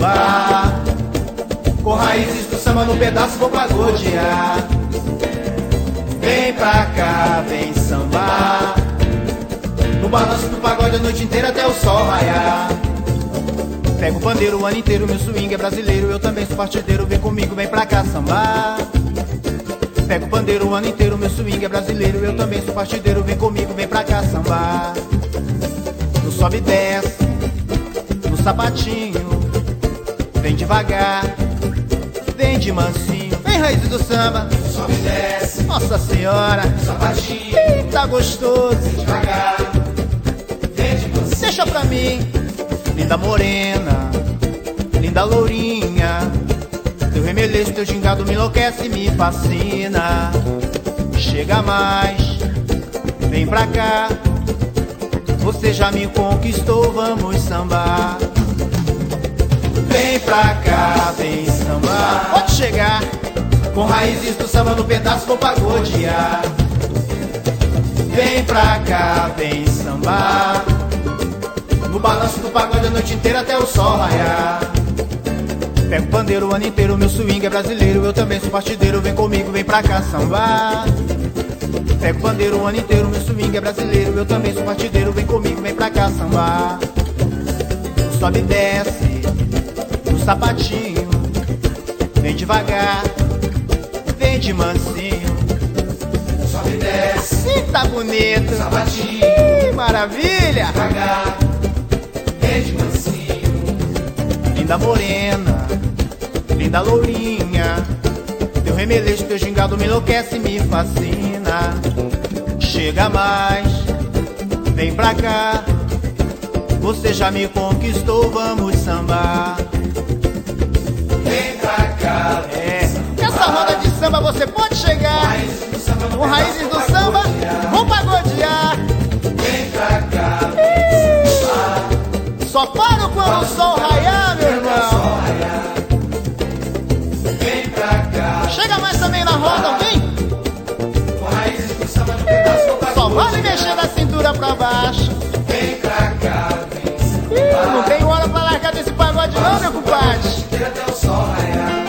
samba. Com raízes do samba no pedaço vou pagodear. Vem pra cá, vem sambar. No balanço do pagode a noite inteira até o sol raiar. Pego o pandeiro o ano inteiro, meu swing é brasileiro, eu também sou partideiro, vem comigo, vem pra cá sambar. Pego o pandeiro o ano inteiro, meu swing é brasileiro, eu também sou partideiro, vem comigo, vem pra cá sambar. No sobe e desce, no sapatinho, vem devagar, vem de mansinho, vem raízes do samba, Sobe e desce, Nossa Senhora, sapatinho, tá gostoso, devagar, vem de mansinho. deixa pra mim, linda morena, linda lourinha, teu remeleixo, teu gingado me enlouquece e me fascina. Chega mais, vem pra cá, você já me conquistou, vamos sambar. Vem pra cá, vem sambar, pode chegar. Com raízes do samba no pedaço vou pagodear. Vem pra cá, vem sambar. No balanço do pagode a noite inteira até o sol raiar. Pego o pandeiro o ano inteiro, meu swing é brasileiro, eu também sou partideiro, vem comigo, vem pra cá sambar. Pego o pandeiro o ano inteiro, meu swing é brasileiro, eu também sou partideiro, vem comigo, vem pra cá sambar. Sobe e desce, no sapatinho, vem devagar, vem de mansinho. Sobe e desce, Sim, tá bonito, sapatinho, que maravilha. devagar, vem de mansinho. Linda morena, linda lourinha, teu remeleixo, teu gingado me enlouquece e me fascina. Chega mais, vem pra cá, você já me conquistou, vamos sambar. Vem pra cá, Nessa roda de samba você pode chegar. raízes do samba no Com raízes do samba, vou pagodear. Vem pra cá, Só paro quando o sol raiar, meu irmão. vem pra cá. Chega mais também na roda, vem. Com raízes do samba no pedaço vou Só vale pagodear. mexer da cintura pra baixo. Vem pra cá, vem sambar. Não tem hora pra largar desse pagode não, meu compadre. Inteira até o sol raiar.